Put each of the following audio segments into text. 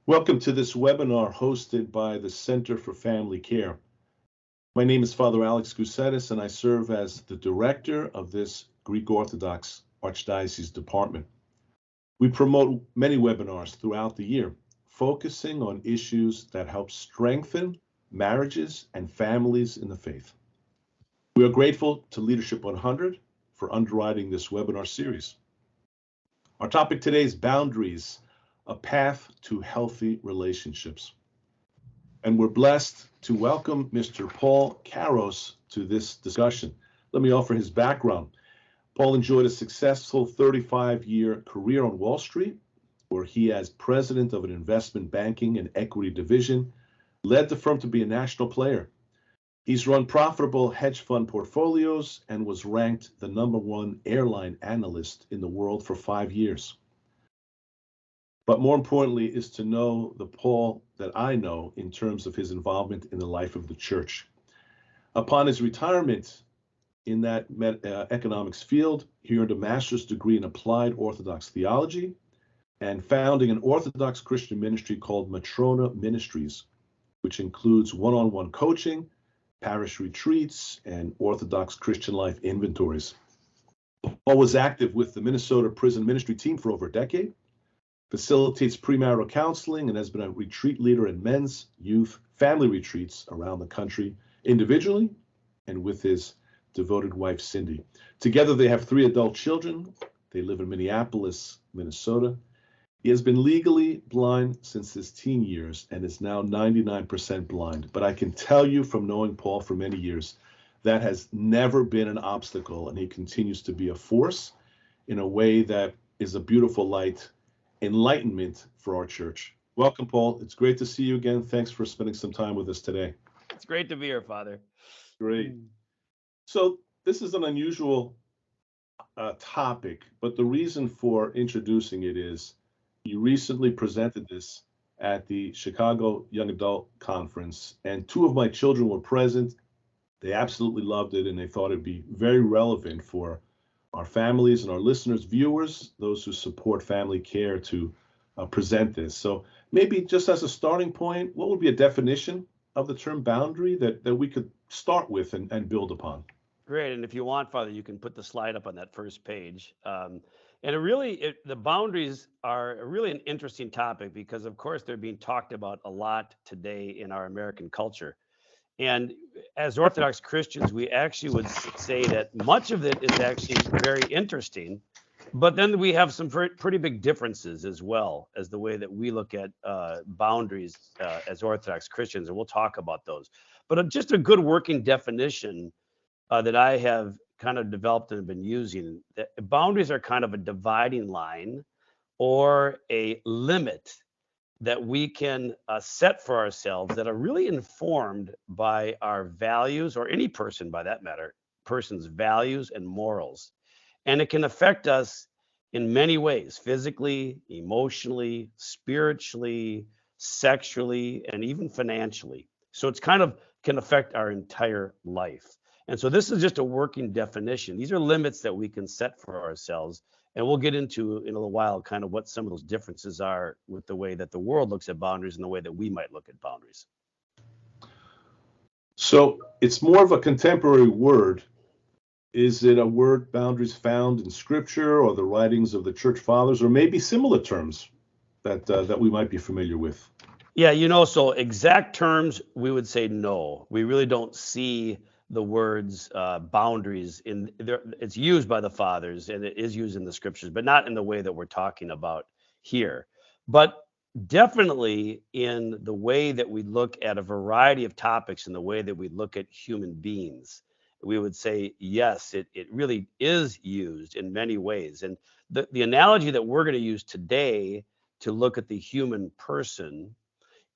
Welcome to this webinar hosted by the Center for Family Care. My name is Father Alex Gusetis, and I serve as the director of this Greek Orthodox Archdiocese department. We promote many webinars throughout the year, focusing on issues that help strengthen marriages and families in the faith. We are grateful to Leadership 100 for underwriting this webinar series. Our topic today is boundaries, a path to healthy relationships. And we're blessed to welcome Mr. Paul Karos to this discussion. Let me offer his background. Paul enjoyed a successful 35-year career on Wall Street, where he, as president of an investment banking and equity division, led the firm to be a national player. He's run profitable hedge fund portfolios and was ranked the #1 airline analyst in the world for 5 years. But more importantly is to know the Paul that I know in terms of his involvement in the life of the church. Upon his retirement in that economics field, he earned a master's degree in Applied Orthodox Theology and founding an Orthodox Christian ministry called Matrona Ministries, which includes one-on-one coaching, parish retreats, and Orthodox Christian life inventories. Paul was active with the Minnesota prison ministry team for over a decade, facilitates premarital counseling, and has been a retreat leader in men's, youth, family retreats around the country, individually and with his devoted wife, Cindy. Together, they have 3 adult children. They live in Minneapolis, Minnesota. He has been legally blind since his teen years and is now 99% blind. But I can tell you from knowing Paul for many years, that has never been an obstacle, and he continues to be a force in a way that is a beautiful light, enlightenment for our church. Welcome, Paul. It's great to see you again. Thanks for spending some time with us today. It's great to be here, Father. Great. So this is an unusual topic, but the reason for introducing it is you recently presented this at the Chicago Young Adult Conference, and 2 of my children were present. They absolutely loved it, and they thought it'd be very relevant for our families and our listeners, viewers, those who support family care, to present this. So maybe just as a starting point, what would be a definition of the term boundary that we could start with and build upon? Great. And if you want, Father, you can put the slide up on that first page. And the boundaries are really an interesting topic because, of course, they're being talked about a lot today in our American culture. And as Orthodox Christians, we actually would say that much of it is actually very interesting, but then we have some pretty big differences as well as the way that we look at boundaries as Orthodox Christians, and we'll talk about those. But just a good working definition that I have kind of developed and been using, that boundaries are kind of a dividing line or a limit that we can set for ourselves that are really informed by our values, or any person by that matter, person's values and morals. And it can affect us in many ways: physically, emotionally, spiritually, sexually, and even financially. So it's kind of can affect our entire life. And so this is just a working definition. These are limits that we can set for ourselves. And we'll get into in a little while kind of what some of those differences are with the way that the world looks at boundaries and the way that we might look at boundaries. So it's more of a contemporary word. Is it a word, boundaries, found in Scripture or the writings of the Church Fathers, or maybe similar terms that we might be familiar with? Yeah, so exact terms, we would say no. We really don't see the words boundaries in there. It's used by the fathers and it is used in the scriptures, but not in the way that we're talking about here. But definitely in the way that we look at a variety of topics, in the way that we look at human beings, we would say yes, it really is used in many ways. And the analogy that we're going to use today to look at the human person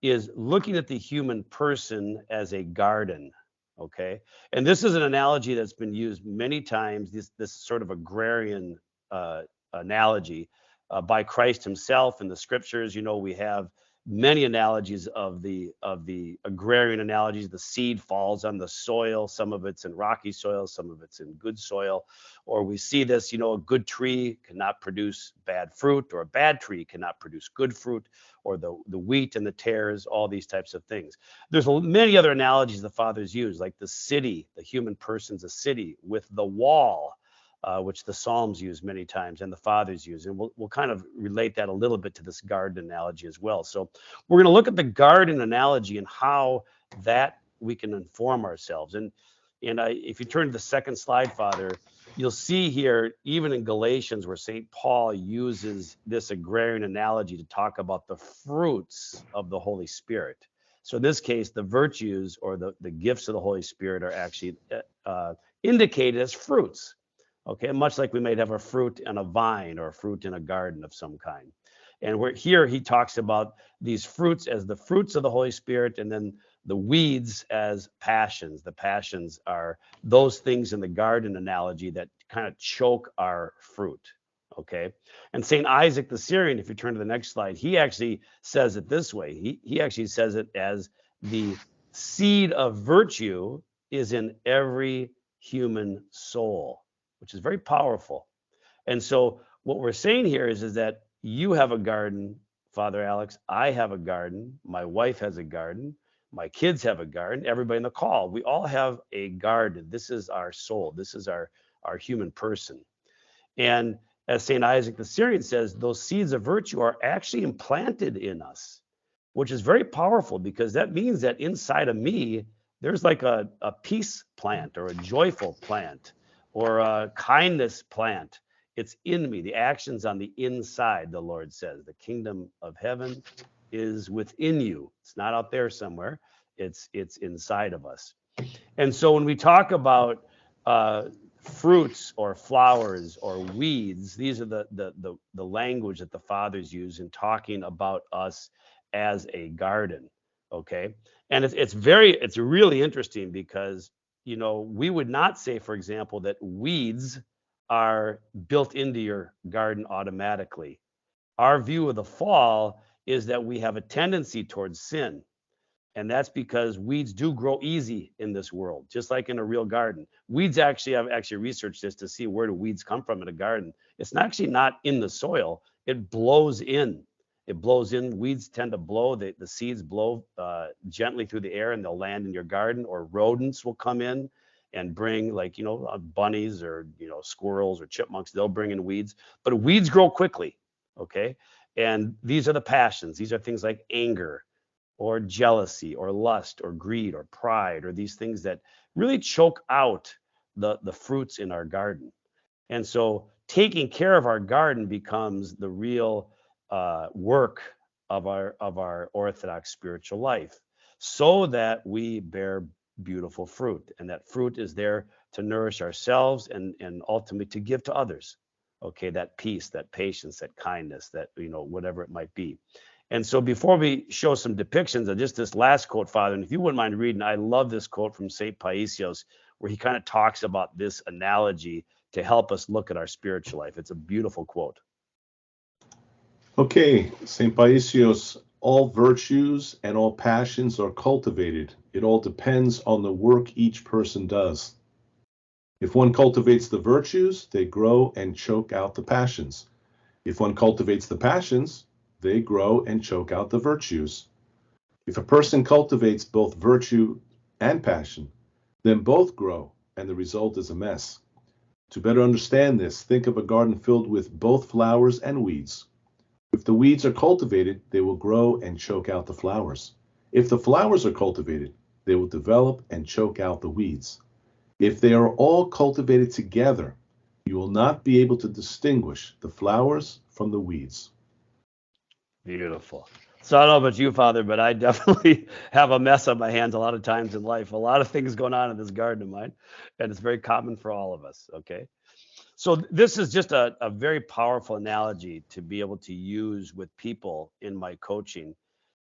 is looking at the human person as a garden. Okay, and this is an analogy that's been used many times, this sort of agrarian analogy by Christ himself in the scriptures. We have many analogies of the agrarian analogies. The seed falls on the soil. Some of it's in rocky soil, some of it's in good soil. Or we see this, a good tree cannot produce bad fruit, or a bad tree cannot produce good fruit, or the wheat and the tares, all these types of things. There's many other analogies the fathers use, like the city, the human person's a city, with the wall, which the Psalms use many times and the fathers use. And we'll kind of relate that a little bit to this garden analogy as well. So we're going to look at the garden analogy and how that we can inform ourselves. And if you turn to the second slide, Father, you'll see here, even in Galatians, where St. Paul uses this agrarian analogy to talk about the fruits of the Holy Spirit. So in this case, the virtues or the gifts of the Holy Spirit are actually indicated as fruits. Okay, much like we might have a fruit in a vine or a fruit in a garden of some kind. And here he talks about these fruits as the fruits of the Holy Spirit, and then the weeds as passions. The passions are those things in the garden analogy that kind of choke our fruit. Okay, and St. Isaac the Syrian, if you turn to the next slide, he actually says it this way. He actually says it as the seed of virtue is in every human soul, which is very powerful. And so what we're saying here is that you have a garden, Father Alex, I have a garden, my wife has a garden, my kids have a garden, everybody in the call, we all have a garden. This is our soul. This is our human person. And as St. Isaac the Syrian says, those seeds of virtue are actually implanted in us, which is very powerful, because that means that inside of me, there's like a peace plant or a joyful plant or a kindness plant. It's in me. The action's on the inside, the Lord says. The kingdom of heaven is within you. It's not out there somewhere. It's inside of us. And so when we talk about fruits or flowers or weeds, these are the language that the fathers use in talking about us as a garden. Okay, and it's really interesting, because we would not say, for example, that weeds are built into your garden automatically. Our view of the fall is that we have a tendency towards sin. And that's because weeds do grow easy in this world, just like in a real garden. Weeds I've actually researched this to see where do weeds come from in a garden. It's actually not in the soil. It blows in. It blows in. Weeds tend to blow. The seeds blow gently through the air, and they'll land in your garden. Or rodents will come in and bring, like, bunnies or, squirrels or chipmunks. They'll bring in weeds. But weeds grow quickly, okay? And these are the passions. These are things like anger, or jealousy, or lust, or greed, or pride, or these things that really choke out the fruits in our garden. And so taking care of our garden becomes the real work of our Orthodox spiritual life, so that we bear beautiful fruit. And that fruit is there to nourish ourselves and ultimately to give to others. Okay, that peace, that patience, that kindness, that, whatever it might be. And so before we show some depictions of just this last quote, Father, and if you wouldn't mind reading, I love this quote from St. Paisios, where he kind of talks about this analogy to help us look at our spiritual life. It's a beautiful quote. Okay, St. Paisios, all virtues and all passions are cultivated. It all depends on the work each person does. If one cultivates the virtues, they grow and choke out the passions. If one cultivates the passions, they grow and choke out the virtues. If a person cultivates both virtue and passion, then both grow, and the result is a mess. To better understand this, think of a garden filled with both flowers and weeds. If the weeds are cultivated, they will grow and choke out the flowers. If the flowers are cultivated, they will develop and choke out the weeds. If they are all cultivated together, you will not be able to distinguish the flowers from the weeds. Beautiful. So I don't know about you, Father, but I definitely have a mess on my hands a lot of times in life. A lot of things going on in this garden of mine, and it's very common for all of us. Okay. So this is just a very powerful analogy to be able to use with people in my coaching,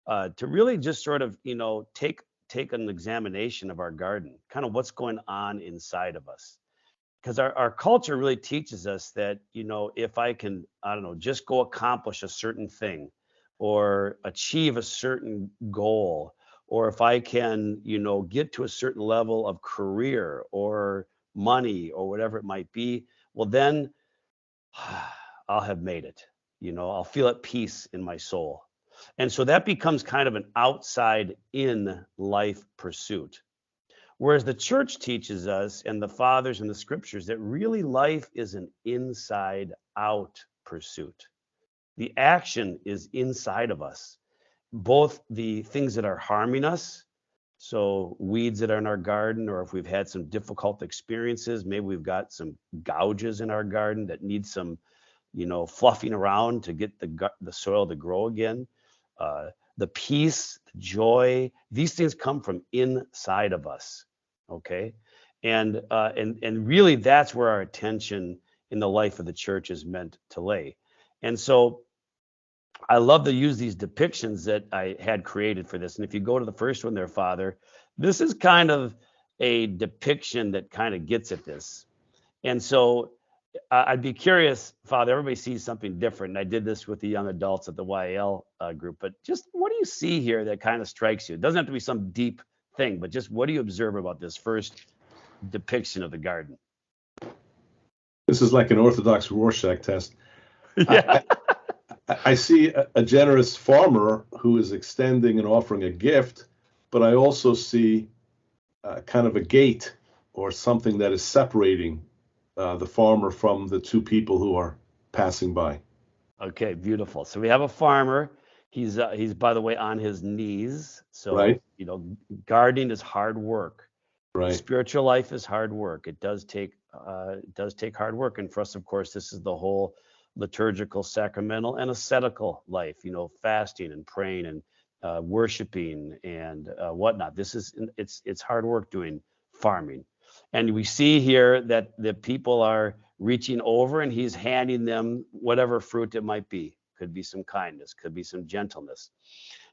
to really just sort of, take an examination of our garden, kind of what's going on inside of us. Because our culture really teaches us that, if I can, I don't know, just go accomplish a certain thing, or achieve a certain goal, or if I can, get to a certain level of career or money or whatever it might be, well, then I'll have made it. I'll feel at peace in my soul. And so that becomes kind of an outside in life pursuit. Whereas the church teaches us, and the fathers and the scriptures, that really life is an inside out pursuit. The action is inside of us, both the things that are harming us. So weeds that are in our garden, or if we've had some difficult experiences, maybe we've got some gouges in our garden that need some, fluffing around to get the soil to grow again. The peace, the joy, these things come from inside of us. Okay. And really that's where our attention in the life of the church is meant to lay. And so I love to use these depictions that I had created for this. And if you go to the first one there, Father, this is kind of a depiction that kind of gets at this. And so I'd be curious, Father, everybody sees something different. And I did this with the young adults at the YAL group, but just what do you see here that kind of strikes you? It doesn't have to be some deep thing, but just what do you observe about this first depiction of the garden? This is like an Orthodox Rorschach test. Yeah. I see a generous farmer who is extending and offering a gift, but I also see kind of a gate or something that is separating the farmer from the two people who are passing by. Okay, beautiful. So we have a farmer. He's by the way on his knees. So right. Gardening is hard work. Right. Spiritual life is hard work. It does take hard work, and for us, of course, this is the whole liturgical, sacramental, and ascetical life. Fasting and praying and worshiping and whatnot. It's hard work doing farming, and we see here that the people are reaching over, and he's handing them whatever fruit it might be. Could be some kindness, could be some gentleness.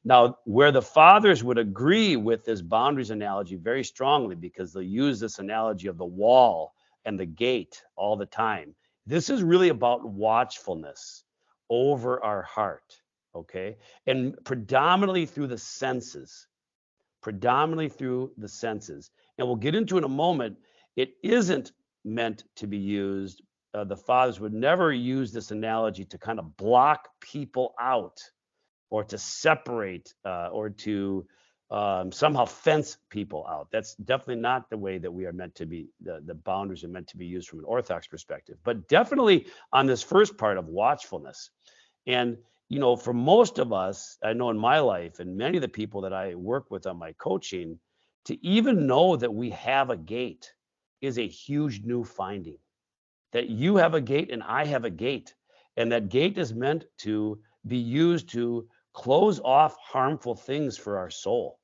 Now, where the fathers would agree with this boundaries analogy very strongly, because they'll use this analogy of the wall and the gate all the time. This is really about watchfulness over our heart, okay? And predominantly through the senses. And we'll get into in a moment, it isn't meant to be used. The fathers would never use this analogy to kind of block people out or to separate or to somehow fence people out. That's definitely not the way that we are meant to be. The boundaries are meant to be used from an Orthodox perspective, but definitely on this first part of watchfulness. And, for most of us, I know in my life and many of the people that I work with on my coaching, to even know that we have a gate is a huge new finding. That you have a gate and I have a gate, and that gate is meant to be used to close off harmful things for our soul.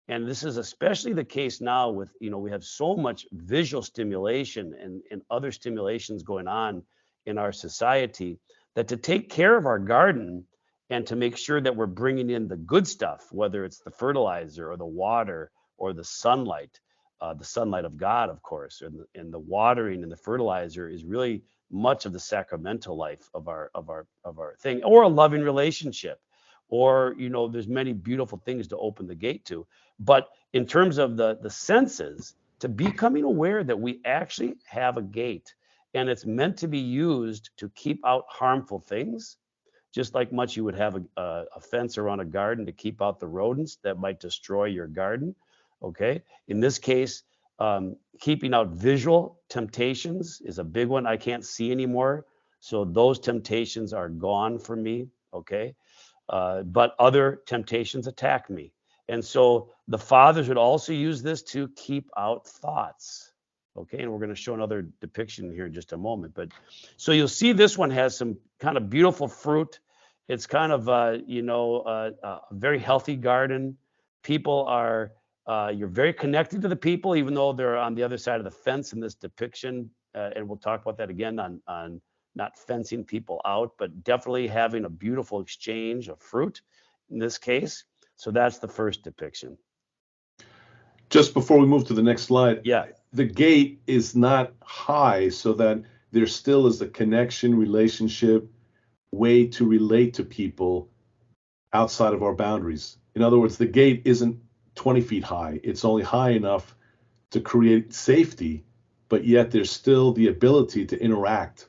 And this is especially the case now with, we have so much visual stimulation and other stimulations going on in our society, that to take care of our garden and to make sure that we're bringing in the good stuff, whether it's the fertilizer or the water or the sunlight of God, of course, and the watering and the fertilizer is really much of the sacramental life of our thing, or a loving relationship. Or, there's many beautiful things to open the gate to. But in terms of the senses, to becoming aware that we actually have a gate, and it's meant to be used to keep out harmful things, just like much you would have a fence around a garden to keep out the rodents that might destroy your garden. Okay. In this case, keeping out visual temptations is a big one. I can't see anymore. So those temptations are gone from me. Okay. But other temptations attack me. And so the fathers would also use this to keep out thoughts. Okay, and we're going to show another depiction here in just a moment. But so you'll see this one has some kind of beautiful fruit. It's kind of, a very healthy garden. People are, you're very connected to the people, even though they're on the other side of the fence in this depiction. And we'll talk about that again on not fencing people out, but definitely having a beautiful exchange of fruit in this case. So that's the first depiction. Just before we move to the next slide, yeah, the gate is not high, so that there still is a connection, relationship, way to relate to people outside of our boundaries. In other words, the gate isn't 20 feet high. It's only high enough to create safety, but yet there's still the ability to interact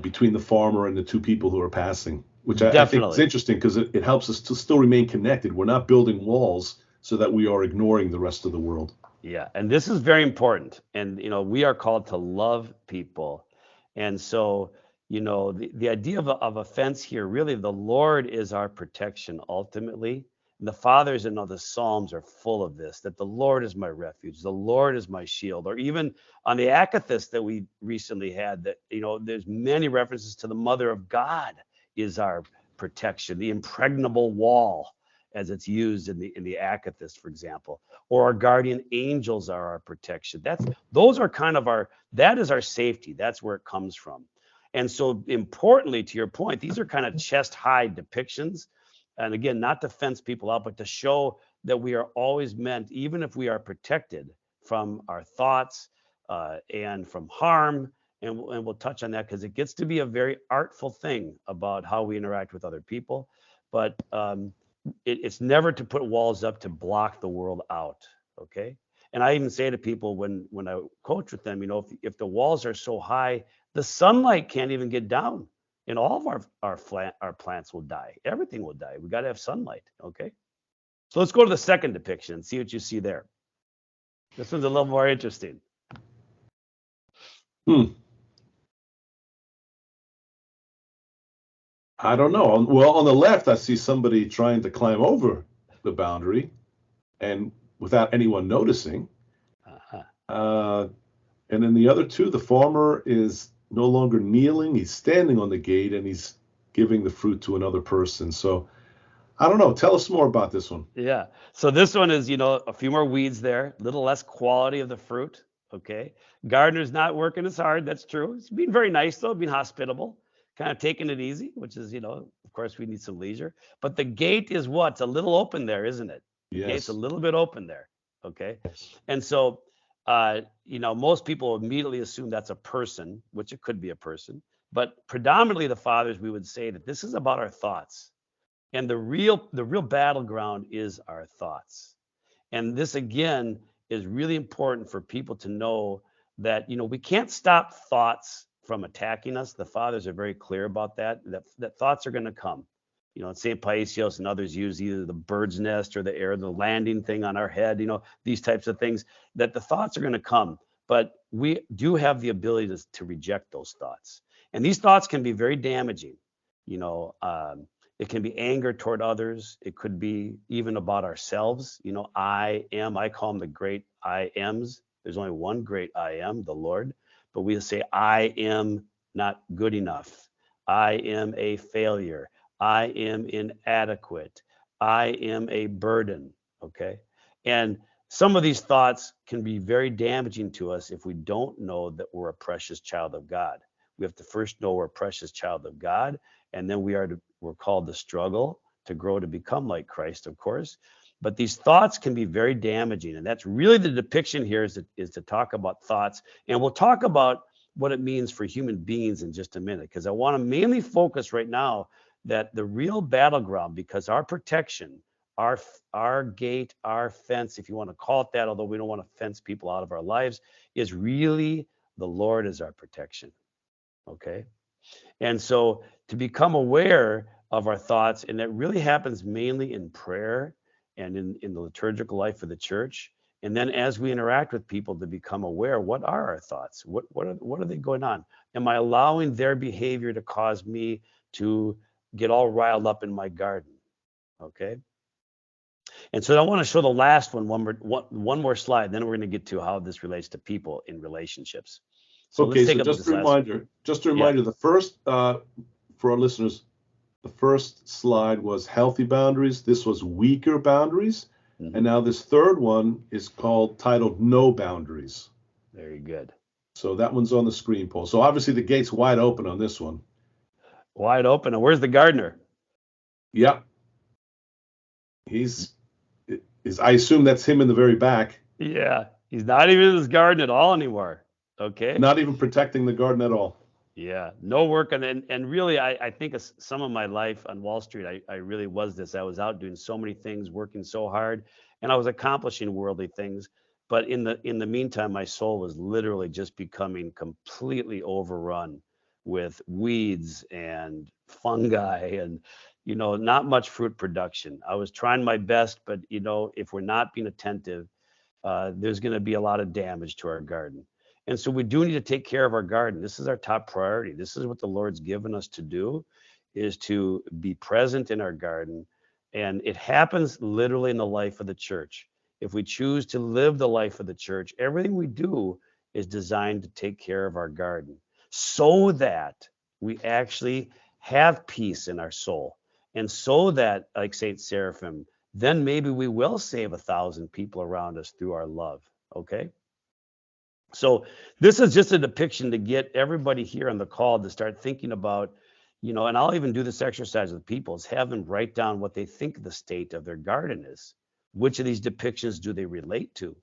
between the farmer and the two people who are passing, which I think is interesting because it helps us to still remain connected. We're not building walls so that we are ignoring the rest of the world. Yeah, and this is very important. And, we are called to love people. And so, the idea of a fence here, really, the Lord is our protection ultimately. And the Fathers and the Psalms are full of this, that the Lord is my refuge, the Lord is my shield. Or even on the Akathist that we recently had, that, there's many references to the Mother of God is our protection, the impregnable wall, as it's used in the Akathist, for example, or our guardian angels are our protection. Those are kind of that is our safety. That's where it comes from. And so importantly, to your point, these are kind of chest high depictions. And again, not to fence people out, but to show that we are always meant, even if we are protected from our thoughts and from harm. And we'll touch on that because it gets to be a very artful thing about how we interact with other people. But it's never to put walls up to block the world out. Okay. And I even say to people when I coach with them, if the walls are so high, the sunlight can't even get down, and all of our plants will die. Everything will die. We got to have sunlight. Okay. So let's go to the second depiction and see what you see there. This one's a little more interesting. I don't know. Well, on the left, I see somebody trying to climb over the boundary, and without anyone noticing. And then the other two, the farmer is no longer kneeling. He's standing on the gate, and he's giving the fruit to another person. So I don't know. Tell us more about this one. Yeah. So this one is, a few more weeds there, a little less quality of the fruit. Okay. Gardener's not working as hard. That's true. He's being very nice, though, being hospitable, kind of taking it easy, which is, of course, we need some leisure. But the gate is what? It's a little open there, isn't it? The gate's a little bit open there. Okay. Yes. And so, most people immediately assume that's a person, which it could be a person. But predominantly the Fathers, we would say that this is about our thoughts. And the real battleground is our thoughts. And this, again, is really important for people to know that, we can't stop thoughts from attacking us. The Fathers are very clear about that thoughts are going to come. St. Paisios and others use either the bird's nest or the landing thing on our head, these types of things, that the thoughts are going to come. But we do have the ability to reject those thoughts. And these thoughts can be very damaging. It can be anger toward others. It could be even about ourselves. I call them the great I ams. There's only one great I am, the Lord. But we say, I am not good enough. I am a failure. I am inadequate. I am a burden. Okay. And some of these thoughts can be very damaging to us if we don't know that we're a precious child of God. We have to first know we're a precious child of God, and then we're called to struggle to grow to become like Christ, of course. But these thoughts can be very damaging, and that's really the depiction here is to talk about thoughts. And we'll talk about what it means for human beings in just a minute, because I want to mainly focus right now that the real battleground, because our protection, our gate, our fence, if you want to call it that, although we don't want to fence people out of our lives, is really the Lord is our protection. Okay. And so to become aware of our thoughts, and that really happens mainly in prayer and in the liturgical life of the church. And then as we interact with people, to become aware, what are our thoughts? What are they going on? Am I allowing their behavior to cause me to get all riled up in my garden? Okay. And so I want to show the last one more slide. Then we're going to get to how this relates to people in relationships. So okay, so just a reminder, the first, for our listeners, the first slide was healthy boundaries. This was weaker boundaries. Mm-hmm. And now this third one is titled no boundaries. Very good. So that one's on the screen, Paul. So obviously the gate's wide open on this one. Wide open. And where's the gardener? Yeah. I assume that's him in the very back. Yeah. He's not even in his garden at all anymore. Okay. Not even protecting the garden at all. Yeah, no work. And really, I think some of my life on Wall Street, I really was this. I was out doing so many things, working so hard, and I was accomplishing worldly things. But in the meantime, my soul was literally just becoming completely overrun with weeds and fungi and, not much fruit production. I was trying my best, but if we're not being attentive, there's going to be a lot of damage to our garden. And so we do need to take care of our garden. This is our top priority. This is what the Lord's given us to do, is to be present in our garden. And it happens literally in the life of the church. If we choose to live the life of the church, everything we do is designed to take care of our garden so that we actually have peace in our soul. And so that, like Saint Seraphim, then maybe we will save 1,000 people around us through our love. Okay. So this is just a depiction to get everybody here on the call to start thinking about, and I'll even do this exercise with people, is have them write down what they think the state of their garden is. Which of these depictions do they relate to?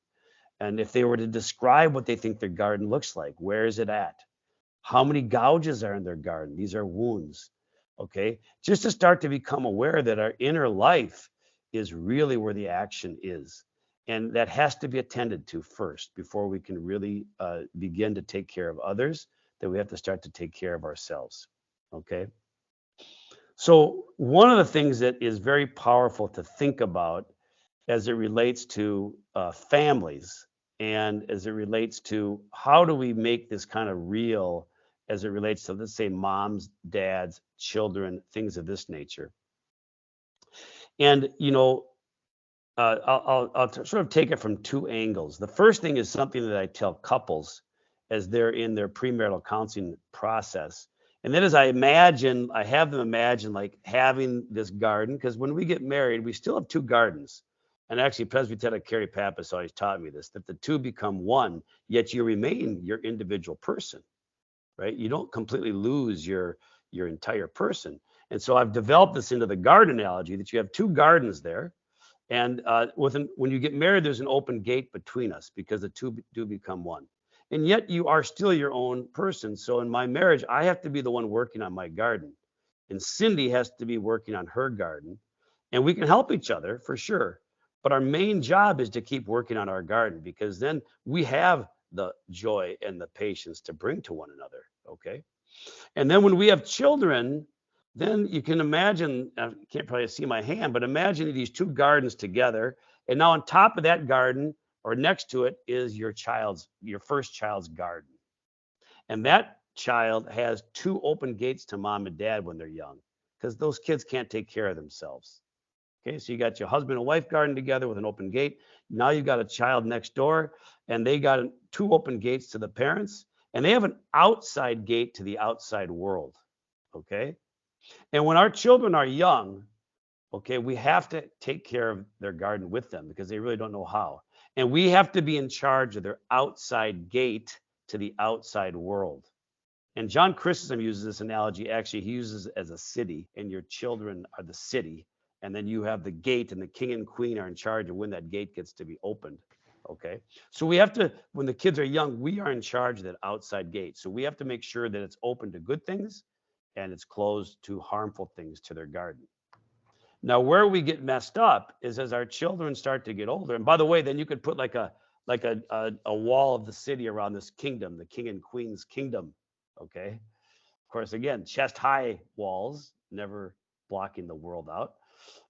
And if they were to describe what they think their garden looks like, where is it at? How many gouges are in their garden? These are wounds. Okay. Just to start to become aware that our inner life is really where the action is. And that has to be attended to first before we can really begin to take care of others, that we have to start to take care of ourselves. Okay. So, one of the things that is very powerful to think about as it relates to families and as it relates to how do we make this kind of real as it relates to, let's say, moms, dads, children, things of this nature. And, I'll sort of take it from two angles. The first thing is something that I tell couples as they're in their premarital counseling process. And that is, I have them imagine like having this garden, because when we get married, we still have two gardens. And actually, Presbyterian Carrie Pappas always taught me this, that the two become one, yet you remain your individual person, right? You don't completely lose your entire person. And so I've developed this into the garden analogy, that you have two gardens there. And when you get married, there's an open gate between us because the two do become one. And yet you are still your own person. So in my marriage, I have to be the one working on my garden. And Cindy has to be working on her garden. And we can help each other for sure. But our main job is to keep working on our garden, because then we have the joy and the patience to bring to one another. Okay. And then when we have children, then you can imagine, you can't probably see my hand, but imagine these two gardens together. And now on top of that garden or next to it is your first child's garden. And that child has two open gates to mom and dad when they're young, because those kids can't take care of themselves. Okay, so you got your husband and wife garden together with an open gate. Now you got a child next door, and they got two open gates to the parents, and they have an outside gate to the outside world. Okay. And when our children are young, okay, we have to take care of their garden with them because they really don't know how. And we have to be in charge of their outside gate to the outside world. And John Chrysostom uses this analogy. Actually, he uses it as a city, and your children are the city. And then you have the gate, and the king and queen are in charge of when that gate gets to be opened. Okay. So we have to, when the kids are young, we are in charge of that outside gate. So we have to make sure that it's open to good things and it's closed to harmful things to their garden. Now, where we get messed up is as our children start to get older. And by the way, then you could put like a wall of the city around this kingdom, the king and queen's kingdom. Okay. Of course, again, chest high walls, never blocking the world out.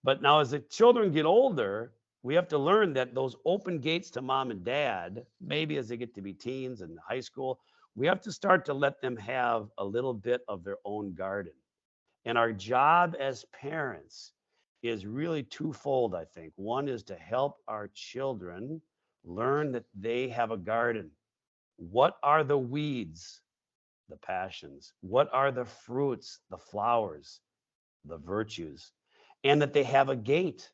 But now as the children get older, we have to learn that those open gates to mom and dad, maybe as they get to be teens and high school, we have to start to let them have a little bit of their own garden. And our job as parents is really twofold, I think. One is to help our children learn that they have a garden. What are the weeds? The passions. What are the fruits? The flowers, the virtues, and that they have a gate.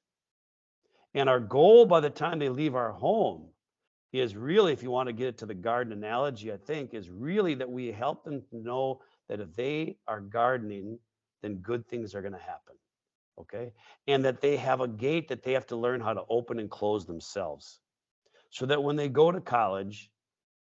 And our goal by the time they leave our home is really, if you want to get it to the garden analogy, I think, is really that we help them to know that if they are gardening, then good things are going to happen. Okay. And that they have a gate that they have to learn how to open and close themselves, so that when they go to college,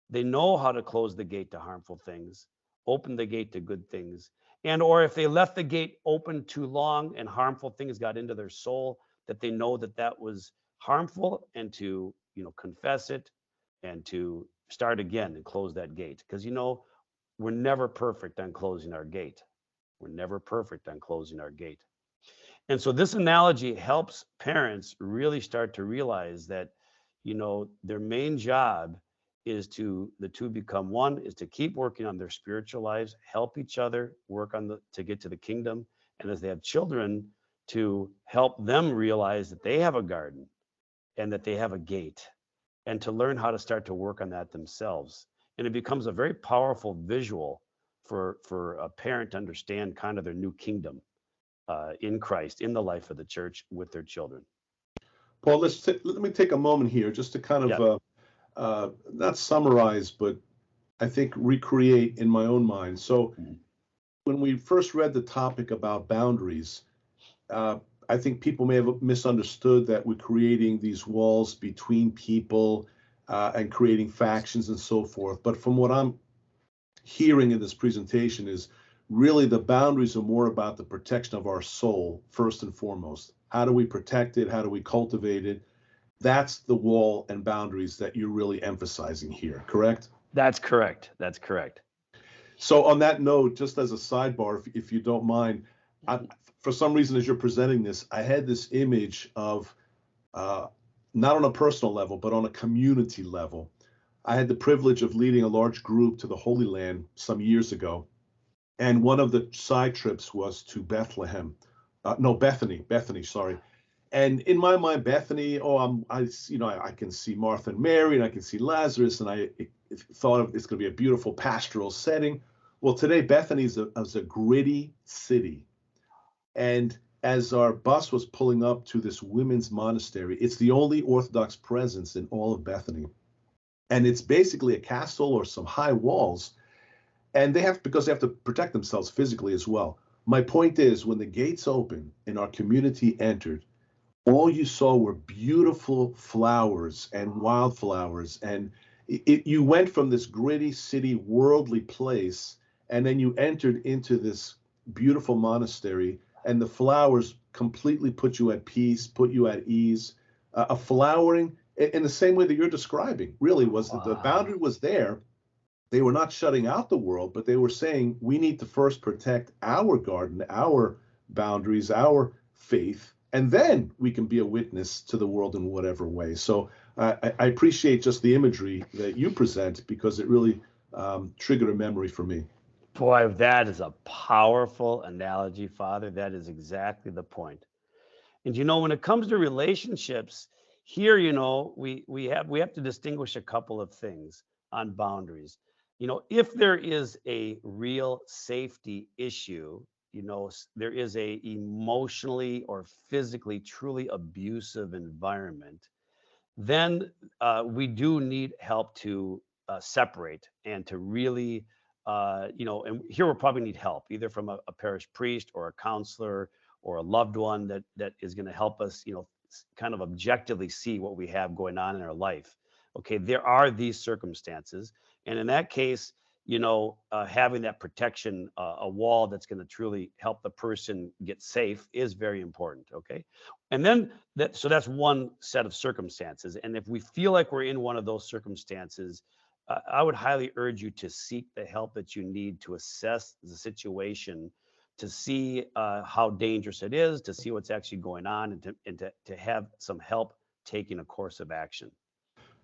they know how to close the gate to harmful things, open the gate to good things. And or if they left the gate open too long and harmful things got into their soul, that they know that that was harmful, and to, confess it and to start again and close that gate. Because, we're never perfect on closing our gate. We're never perfect on closing our gate. And so this analogy helps parents really start to realize that, their main job is the two become one, is to keep working on their spiritual lives, help each other work to get to the kingdom. And as they have children, to help them realize that they have a garden and that they have a gate, and to learn how to start to work on that themselves. And it becomes a very powerful visual for a parent to understand kind of their new kingdom in Christ, in the life of the church with their children. Paul, let me take a moment here just to kind of not summarize, but I think recreate in my own mind. So when we first read the topic about boundaries, I think people may have misunderstood that we're creating these walls between people and creating factions and so forth. But from what I'm hearing in this presentation is really the boundaries are more about the protection of our soul, first and foremost. How do we protect it? How do we cultivate it? That's the wall and boundaries that you're really emphasizing here, correct? That's correct. That's correct. So on that note, just as a sidebar, if you don't mind, for some reason, as you're presenting this, I had this image of, not on a personal level, but on a community level. I had the privilege of leading a large group to the Holy Land some years ago. And one of the side trips was to Bethany, sorry. And in my mind, Bethany, I can see Martha and Mary, and I can see Lazarus, and I thought it's going to be a beautiful pastoral setting. Well, today, Bethany is a gritty city. And as our bus was pulling up to this women's monastery, it's the only Orthodox presence in all of Bethany. And it's basically a castle or some high walls. And because they have to protect themselves physically as well. My point is, when the gates opened and our community entered, all you saw were beautiful flowers and wildflowers. And you went from this gritty city, worldly place, and then you entered into this beautiful monastery, and the flowers completely put you at peace, put you at ease. A flowering in the same way that you're describing really was that the boundary was there. They were not shutting out the world, but they were saying we need to first protect our garden, our boundaries, our faith, and then we can be a witness to the world in whatever way. So I appreciate just the imagery that you present, because it really triggered a memory for me. Boy, that is a powerful analogy, Father. That is exactly the point. And when it comes to relationships, here, we have to distinguish a couple of things on boundaries. If there is a real safety issue, there is a emotionally or physically truly abusive environment, then we do need help to separate and to really, and here we'll probably need help either from a parish priest or a counselor or a loved one that is going to help us, kind of objectively see what we have going on in our life. Okay, there are these circumstances, and in that case, having that protection, a wall that's going to truly help the person get safe is very important. Okay. And then that's one set of circumstances. And if we feel like we're in one of those circumstances, I would highly urge you to seek the help that you need to assess the situation, to see how dangerous it is, to see what's actually going on, and to have some help taking a course of action.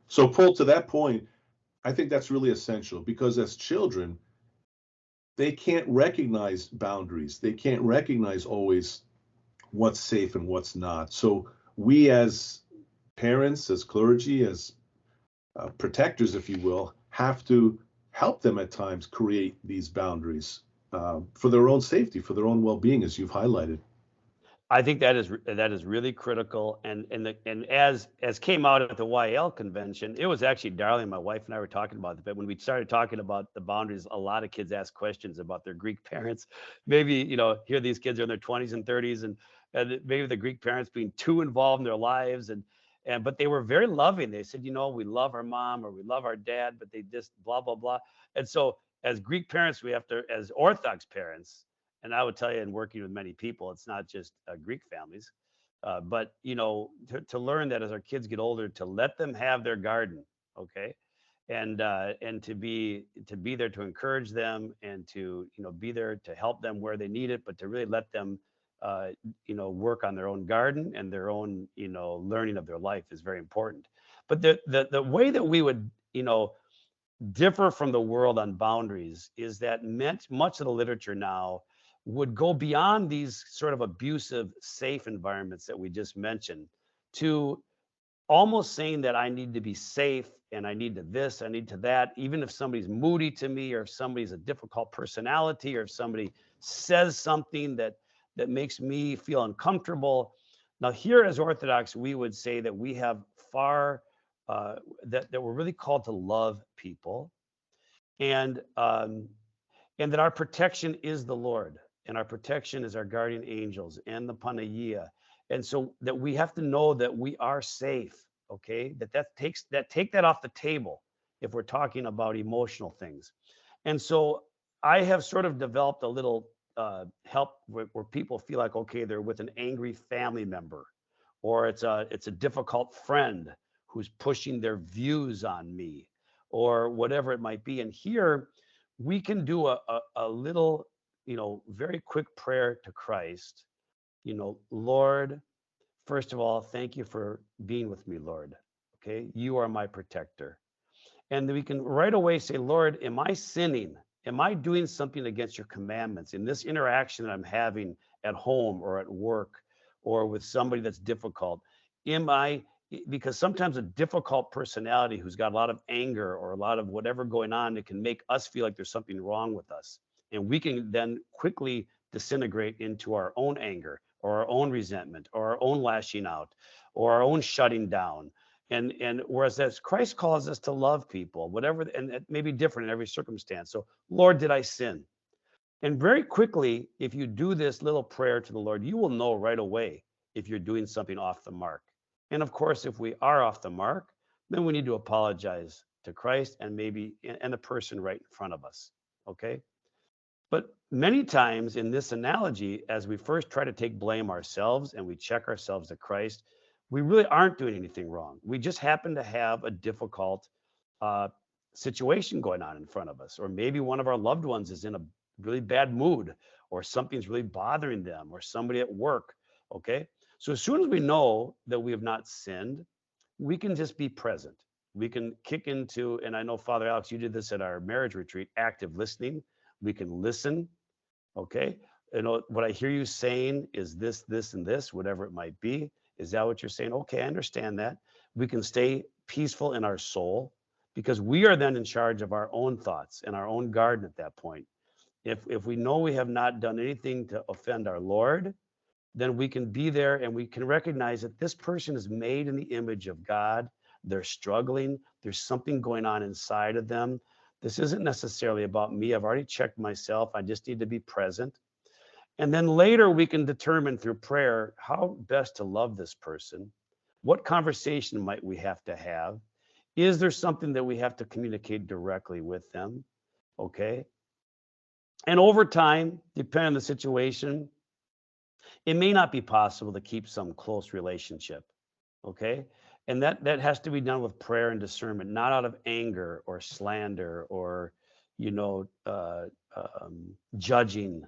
So, Paul, to that point, I think that's really essential, because as children, they can't recognize boundaries. They can't recognize always what's safe and what's not. So we as parents, as clergy, as protectors, if you will, have to help them at times create these boundaries for their own safety, for their own well-being, as you've highlighted. I think that is really critical, and as came out at the YL convention, it was actually Darlene, my wife, and I were talking about it. But when we started talking about the boundaries, a lot of kids asked questions about their Greek parents. Maybe here these kids are in their 20s and 30s, and maybe the Greek parents being too involved in their lives, but they were very loving. They said, we love our mom or we love our dad, but they just blah blah blah. And so as Greek parents, we have to, as Orthodox parents, and I would tell you, in working with many people, it's not just Greek families, but to learn that as our kids get older, to let them have their garden, okay, and to be there to encourage them, and to be there to help them where they need it, but to really let them work on their own garden, and their own learning of their life is very important. But the way that we would differ from the world on boundaries is that much of the literature now would go beyond these sort of abusive, safe environments that we just mentioned, to almost saying that I need to be safe, and I need to this, I need to that, even if somebody's moody to me, or if somebody's a difficult personality, or if somebody says something that makes me feel uncomfortable. Now, here as Orthodox, we would say that we have that we're really called to love people, and that our protection is the Lord, and our protection is our guardian angels and the Panagia. And so that we have to know that we are safe, okay? Take that off the table if we're talking about emotional things. And so I have sort of developed a little help where people feel like, okay, they're with an angry family member, or it's a difficult friend who's pushing their views on me, or whatever it might be. And here we can do a little, very quick prayer to Christ. Lord, first of all, thank you for being with me, Lord. Okay, you are my protector. And then we can right away say, Lord, am I sinning? Am I doing something against your commandments in this interaction that I'm having at home, or at work, or with somebody that's difficult? Because sometimes a difficult personality who's got a lot of anger, or a lot of whatever going on, it can make us feel like there's something wrong with us. And we can then quickly disintegrate into our own anger, or our own resentment, or our own lashing out, or our own shutting down. And whereas as Christ calls us to love people, whatever, and it may be different in every circumstance. So, Lord, did I sin? And very quickly, if you do this little prayer to the Lord, you will know right away if you're doing something off the mark. And of course, if we are off the mark, then we need to apologize to Christ, and the person right in front of us. Okay. But many times in this analogy, as we first try to take blame ourselves and we check ourselves to Christ, we really aren't doing anything wrong. We just happen to have a difficult situation going on in front of us. Or maybe one of our loved ones is in a really bad mood, or something's really bothering them, or somebody at work. Okay. So as soon as we know that we have not sinned, we can just be present. We can kick into, and I know, Father Alex, you did this at our marriage retreat, active listening. We can listen. Okay. What I hear you saying is this, and this, whatever it might be. Is that what you're saying? Okay, I understand that. We can stay peaceful in our soul, because we are then in charge of our own thoughts and our own garden at that point. If we know we have not done anything to offend our Lord, then we can be there, and we can recognize that this person is made in the image of God. They're struggling. There's something going on inside of them. This isn't necessarily about me. I've already checked myself. I just need to be present. And then later we can determine through prayer how best to love this person. What conversation might we have to have? Is there something that we have to communicate directly with them? Okay. And over time, depending on the situation, it may not be possible to keep some close relationship. Okay. And that has to be done with prayer and discernment, not out of anger or slander, or, judging.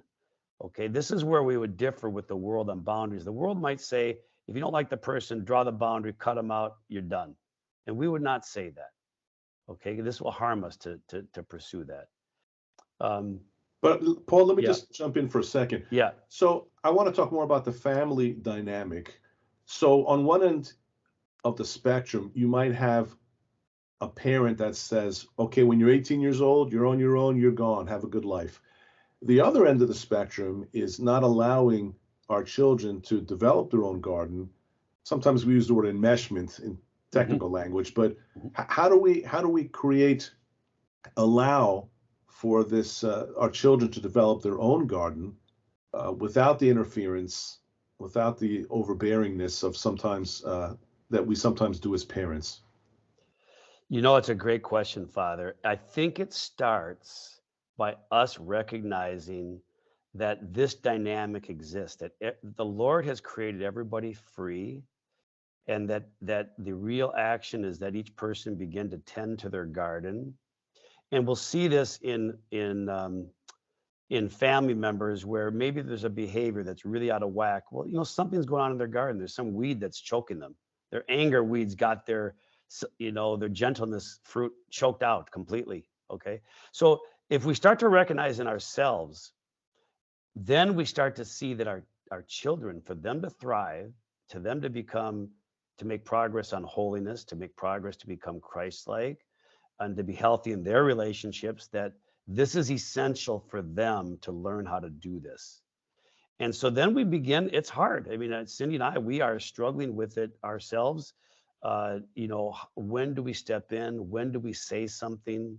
Okay, this is where we would differ with the world on boundaries. The world might say, if you don't like the person, draw the boundary, cut them out, you're done. And we would not say that. Okay, this will harm us to pursue that. But Paul, let me Yeah. just jump in for a second. Yeah. So I want to talk more about the family dynamic. So on one end of the spectrum, you might have a parent that says, okay, when you're 18 years old, you're on your own, you're gone, have a good life. The other end of the spectrum is not allowing our children to develop their own garden. Sometimes we use the word enmeshment in technical language, but how do we allow for this our children to develop their own garden without the interference, without the overbearingness of sometimes that we sometimes do as parents? It's a great question, Father. I think it starts by us recognizing that this dynamic exists, that the Lord has created everybody free, and that the real action is that each person begin to tend to their garden. And we'll see this in family members where maybe there's a behavior that's really out of whack. Well, something's going on in their garden. There's some weed that's choking them. Their anger weeds got their gentleness fruit choked out completely. Okay. So if we start to recognize in ourselves, then we start to see that our children, for them to thrive, to them to make progress on holiness, to make progress to become Christ-like, and to be healthy in their relationships, that this is essential for them to learn how to do this. And so then we begin, it's hard. I mean, Cindy and I, we are struggling with it ourselves. When do we step in? When do we say something?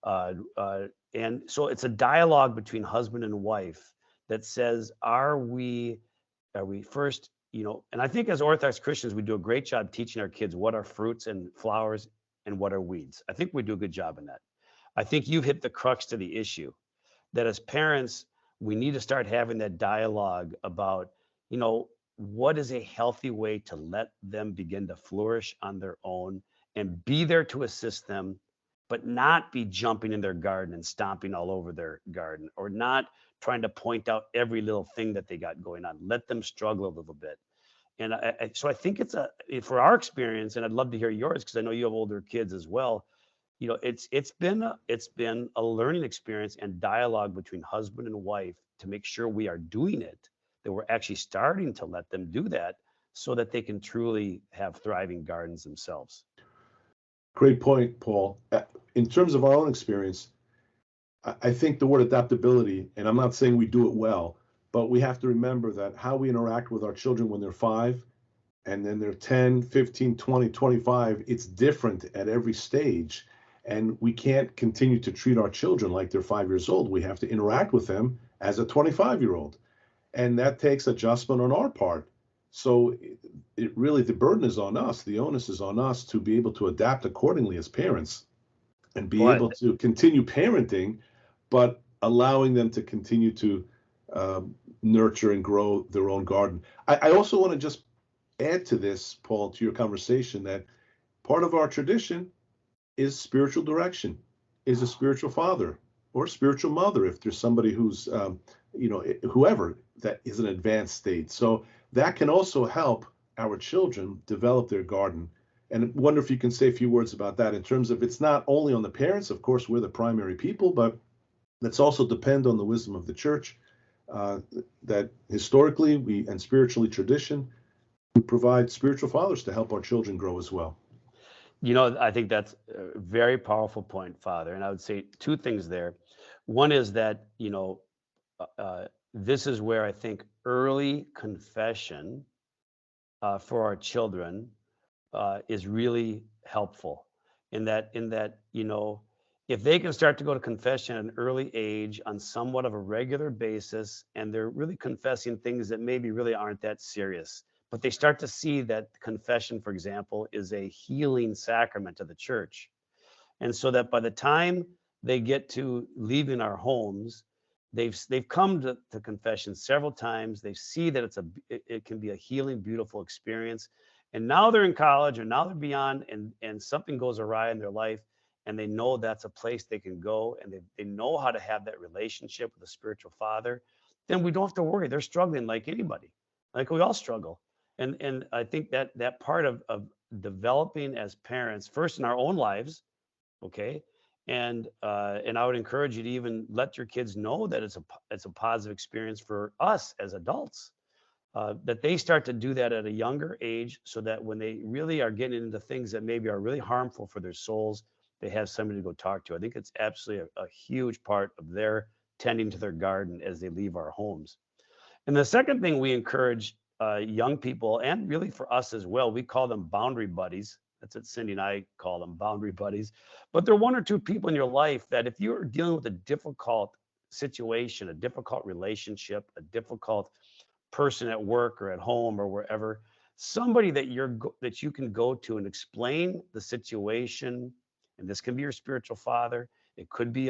And so it's a dialogue between husband and wife that says, are we first, and I think as Orthodox Christians, we do a great job teaching our kids what are fruits and flowers and what are weeds. I think we do a good job in that. I think you've hit the crux to the issue, that as parents, we need to start having that dialogue about, what is a healthy way to let them begin to flourish on their own and be there to assist them, but not be jumping in their garden and stomping all over their garden, or not trying to point out every little thing that they got going on. Let them struggle a little bit. And so I think for our experience, and I'd love to hear yours because I know you have older kids as well. It's been a learning experience and dialogue between husband and wife to make sure we are doing it, that we're actually starting to let them do that so that they can truly have thriving gardens themselves. Great point, Paul. In terms of our own experience, I think the word adaptability, and I'm not saying we do it well, but we have to remember that how we interact with our children when they're 5 and then they're 10, 15, 20, 25, it's different at every stage. And we can't continue to treat our children like they're 5 years old. We have to interact with them as a 25-year-old. And that takes adjustment on our part. So it really, the burden is on us. The onus is on us to be able to adapt accordingly as parents and be able to continue parenting, but allowing them to continue to nurture and grow their own garden. I also want to just add to this, Paul, to your conversation, that part of our tradition is spiritual direction, is a spiritual father or spiritual mother, if there's somebody who's, whoever that is an advanced state. So that can also help our children develop their garden. And I wonder if you can say a few words about that in terms of, it's not only on the parents, of course, we're the primary people, but let's also depend on the wisdom of the church, that historically and spiritually tradition, we provide spiritual fathers to help our children grow as well. I think that's a very powerful point, Father. And I would say two things there. One is that, this is where I think early confession for our children is really helpful in that, if they can start to go to confession at an early age on somewhat of a regular basis, and they're really confessing things that maybe really aren't that serious, but they start to see that confession, for example, is a healing sacrament of the church. And so that by the time they get to leaving our homes, they've come to confession several times. They see that it can be a healing, beautiful experience. And now they're in college, or now they're beyond, and something goes awry in their life, and they know that's a place they can go, and they know how to have that relationship with a spiritual father. Then we don't have to worry. They're struggling like anybody, like we all struggle. And I think that part of developing as parents, first in our own lives, okay, and I would encourage you to even let your kids know that it's a positive experience for us as adults, that they start to do that at a younger age, so that when they really are getting into things that maybe are really harmful for their souls, they have somebody to go talk to. I think it's absolutely a huge part of their tending to their garden as they leave our homes. And the second thing we encourage young people, and really for us as well, we call them boundary buddies. That's what Cindy and I call them, boundary buddies. But there are one or two people in your life that if you're dealing with a difficult situation, a difficult relationship, a difficult person at work or at home or wherever, somebody that you can go to and explain the situation. And this can be your spiritual father. It could be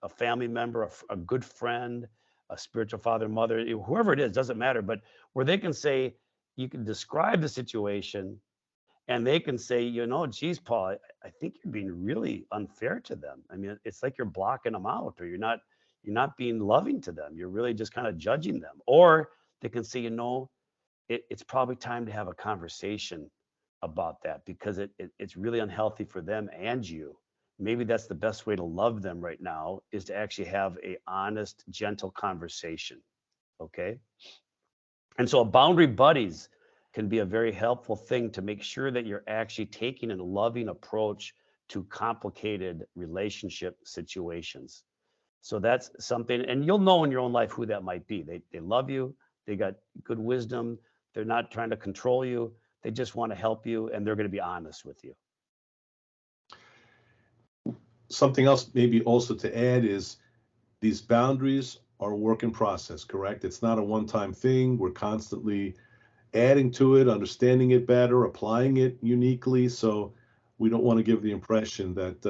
a family member, a good friend, a spiritual father, mother, whoever it is, doesn't matter, but where they can say, you can describe the situation and they can say, geez, Paul, I think you're being really unfair to them. I mean, it's like you're blocking them out, or you're not being loving to them. You're really just kind of judging them. Or they can say, it's probably time to have a conversation about that, because it's really unhealthy for them and you. Maybe that's the best way to love them right now, is to actually have a honest, gentle conversation. Okay. And so boundary buddies can be a very helpful thing to make sure that you're actually taking a loving approach to complicated relationship situations. So that's something, and you'll know in your own life who that might be. They love you, they got good wisdom, they're not trying to control you, they just want to help you, and they're going to be honest with you. Something else maybe also to add is these boundaries are a work in process, correct? It's not a one-time thing. We're constantly adding to it, understanding it better, applying it uniquely. So we don't want to give the impression that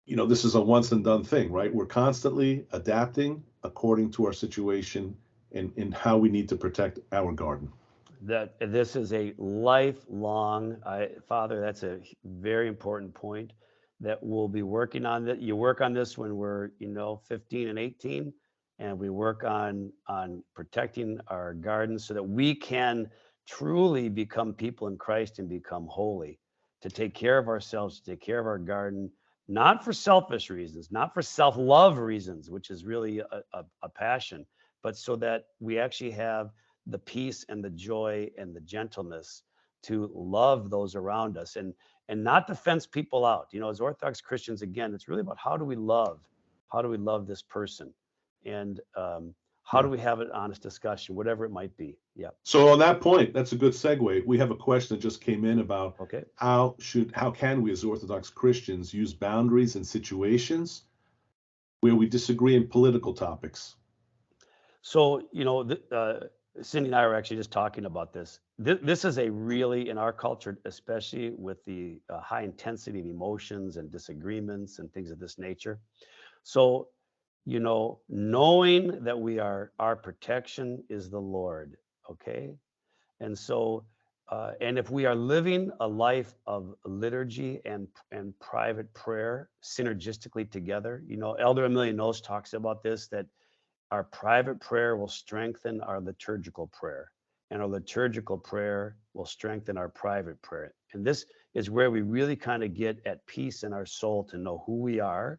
this is a once and done thing, right? We're constantly adapting according to our situation and how we need to protect our garden. That this is a lifelong, Father, that's a very important point that we'll be working on. That you work on this when we're 15 and 18, and we work on protecting our gardens so that we can truly become people in Christ and become holy, to take care of ourselves, to take care of our garden, not for selfish reasons, not for self-love reasons, which is really a passion, but so that we actually have the peace and the joy and the gentleness to love those around us, and not to fence people out. As Orthodox Christians, again, it's really about how do we love this person, and how do we have an honest discussion, whatever it might be. Yeah. So on that point, that's a good segue. We have a question that just came in about Okay. how can we as Orthodox Christians use boundaries in situations where we disagree in political topics? So, Cindy and I were actually just talking about this. This is a really, in our culture, especially with the high intensity of emotions and disagreements and things of this nature. So, knowing that our protection is the Lord, okay? And so, and if we are living a life of liturgy and private prayer synergistically together, Elder Emilian Nose talks about this, that our private prayer will strengthen our liturgical prayer, and our liturgical prayer will strengthen our private prayer. And this is where we really kind of get at peace in our soul to know who we are,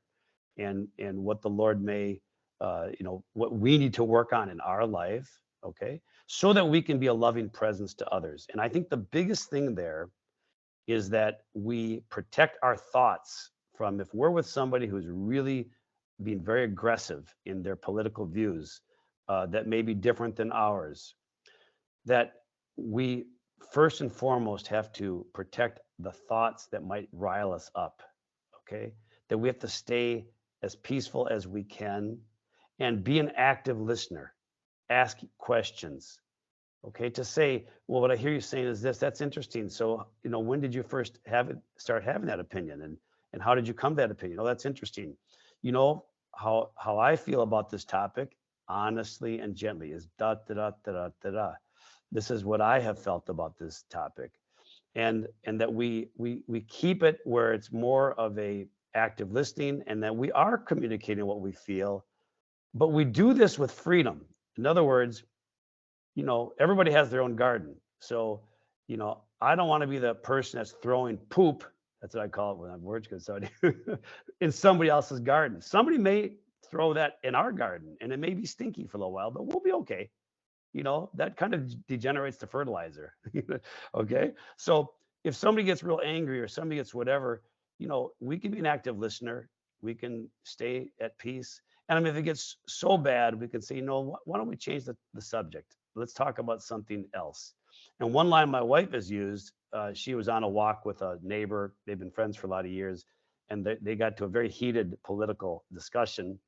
and what the Lord may, what we need to work on in our life, okay, so that we can be a loving presence to others. And I think the biggest thing there is that we protect our thoughts from, if we're with somebody who's really being very aggressive in their political views, that may be different than ours, that we first and foremost have to protect the thoughts that might rile us up, okay? That we have to stay as peaceful as we can and be an active listener, ask questions, okay? To say, well, what I hear you saying is this, that's interesting. So, when did you first start having that opinion? And how did you come to that opinion? Oh, that's interesting. How I feel about this topic, honestly and gently, is da da da da da da. This is what I have felt about this topic, and that we keep it where it's more of a active listening, and that we are communicating what we feel, but we do this with freedom. In other words, everybody has their own garden. So, I don't want to be the person that's throwing poop. That's what I call it when I'm words get started in somebody else's garden. Somebody may throw that in our garden, and it may be stinky for a little while, but we'll be okay. That kind of degenerates to fertilizer. Okay. So if somebody gets real angry or somebody gets whatever, we can be an active listener. We can stay at peace. And I mean, if it gets so bad, we can say, why don't we change the subject? Let's talk about something else. And one line my wife has used, she was on a walk with a neighbor. They've been friends for a lot of years, and they got to a very heated political discussion.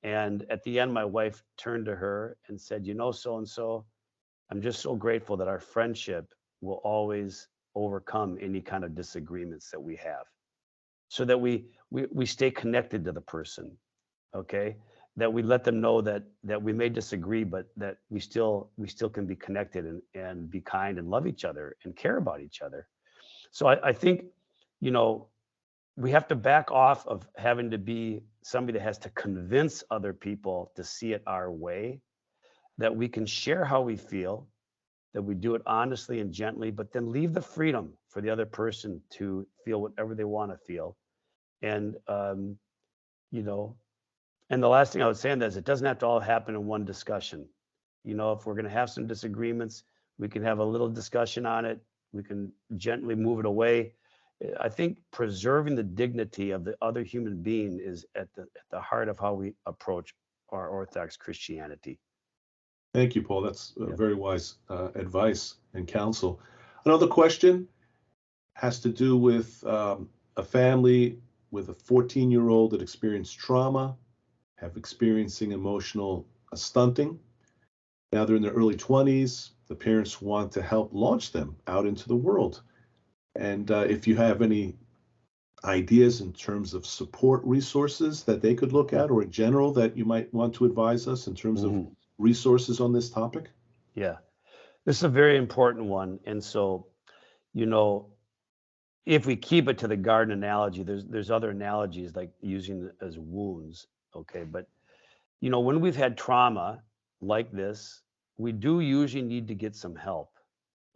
And at the end, my wife turned to her and said, so and so, I'm just so grateful that our friendship will always overcome any kind of disagreements that we have. so that we stay connected to the person, okay? That we let them know that we may disagree, but that we still can be connected and be kind and love each other and care about each other. So I think, you know, we have to back off of having to be somebody that has to convince other people to see it our way, that we can share how we feel, that we do it honestly and gently, but then leave the freedom for the other person to feel whatever they want to feel. And, you know, and the last thing I would say on that is it doesn't have to all happen in one discussion. You know, if we're going to have some disagreements, we can have a little discussion on it. We can gently move it away. I think preserving the dignity of the other human being is at the heart of how we approach our Orthodox Christianity. Thank you, Paul. That's Yeah. very wise advice and counsel. Another question has to do with a family with a 14-year-old that experienced trauma, have experiencing emotional stunting. Now they're in their early 20s. The parents want to help launch them out into the world. And if you have any ideas in terms of support resources that they could look at, or in general that you might want to advise us in terms of resources on this topic? Yeah, this is a very important one. And so, you know, if we keep it to the garden analogy, there's other analogies like using it as wounds. Okay, but you know, when we've had trauma like this, we do usually need to get some help.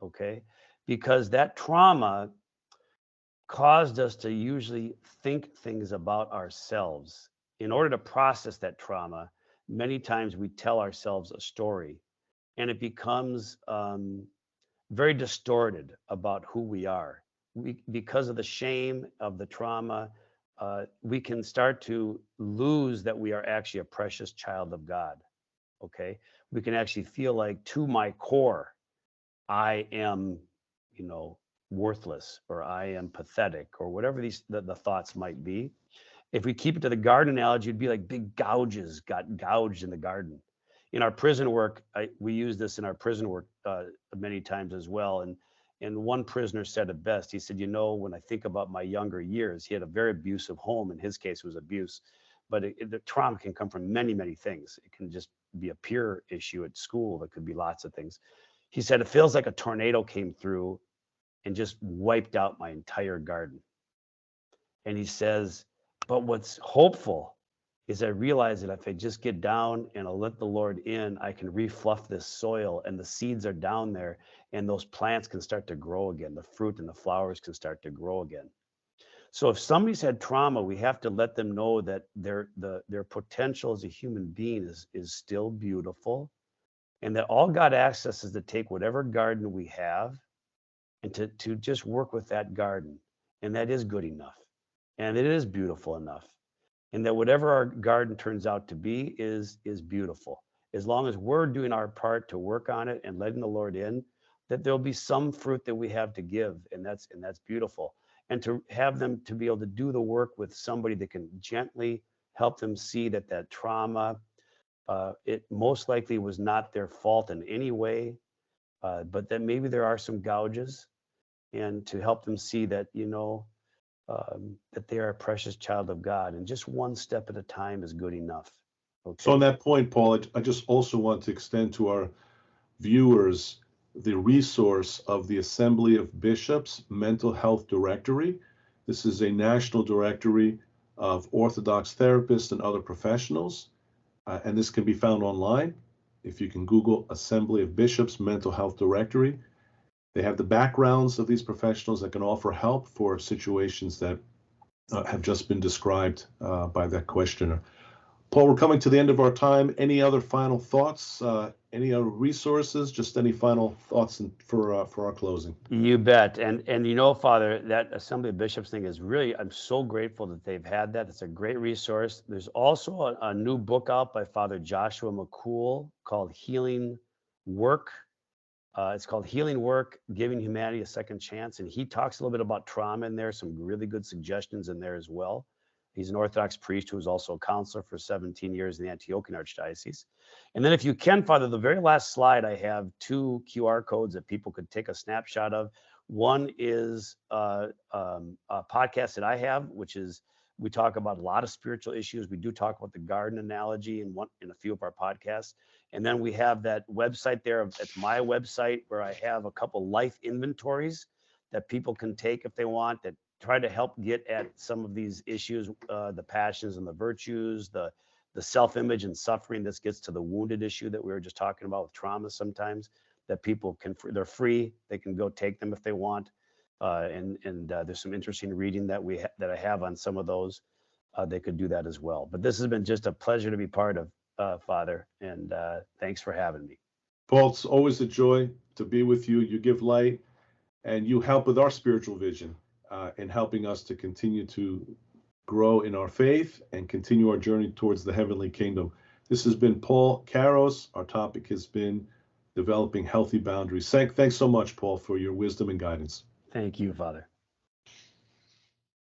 Okay, because that trauma caused us to usually think things about ourselves. In order to process that trauma, many times we tell ourselves a story, and it becomes very distorted about who we are. Because of the shame of the trauma, we can start to lose that we are actually a precious child of God. Okay, we can actually feel like, to my core, I am, you know, worthless, or I am pathetic, or whatever the thoughts might be. If we keep it to the garden analogy, it'd be like big gouges got gouged in the garden. In our prison work, we use this in our prison work many times as well. And one prisoner said it best. He said, you know, when I think about my younger years, he had a very abusive home. In his case, it was abuse. But the trauma can come from many, many things. It can just be a peer issue at school. It could be lots of things. He said, it feels like a tornado came through and just wiped out my entire garden. And he says, but what's hopeful is I realize that if I just get down and I'll let the Lord in, I can refluff this soil, and the seeds are down there, and those plants can start to grow again. The fruit and the flowers can start to grow again. So if somebody's had trauma, we have to let them know that their potential as a human being is still beautiful, and that all God asks us is to take whatever garden we have and to just work with that garden. And that is good enough. And it is beautiful enough. And that whatever our garden turns out to be is beautiful. As long as we're doing our part to work on it and letting the Lord in, that there'll be some fruit that we have to give. And that's beautiful. And to have them to be able to do the work with somebody that can gently help them see that trauma, it most likely was not their fault in any way, but that maybe there are some gouges, and to help them see that, you know, that they are a precious child of God, and just one step at a time is good enough. Okay. So on that point, Paul, I just also want to extend to our viewers the resource of the Assembly of Bishops Mental Health Directory. This is a national directory of Orthodox therapists and other professionals, and this can be found online. If you can Google Assembly of Bishops Mental Health Directory, they have the backgrounds of these professionals that can offer help for situations that have just been described by that questioner. Paul, we're coming to the end of our time. Any other final thoughts? Any other resources? Just any final thoughts for our closing? You bet. And you know, Father, that Assembly of Bishops thing is really, I'm so grateful that they've had that. It's a great resource. There's also a new book out by Father Joshua McCool called Healing Work. It's called Healing Work, Giving Humanity a Second Chance. And he talks a little bit about trauma in there, some really good suggestions in there as well. He's an Orthodox priest who was also a counselor for 17 years in the Antiochian Archdiocese. And then if you can, Father, the very last slide, I have 2 QR codes that people could take a snapshot of. One is a podcast that I have, which is we talk about a lot of spiritual issues. We do talk about the garden analogy in a few of our podcasts. And then we have that website there. It's my website where I have a couple life inventories that people can take if they want, that try to help get at some of these issues, the passions and the virtues, the self-image and suffering. This gets to the wounded issue that we were just talking about with trauma sometimes, that people can, they're free. They can go take them if they want. And there's some interesting reading that that I have on some of those. They could do that as well. But this has been just a pleasure to be part of, Father, and thanks for having me. Paul, it's always a joy to be with you. You give light, and you help with our spiritual vision in helping us to continue to grow in our faith and continue our journey towards the heavenly kingdom. This has been Paul Karos. Our topic has been developing healthy boundaries. Thanks so much, Paul, for your wisdom and guidance. Thank you, Father.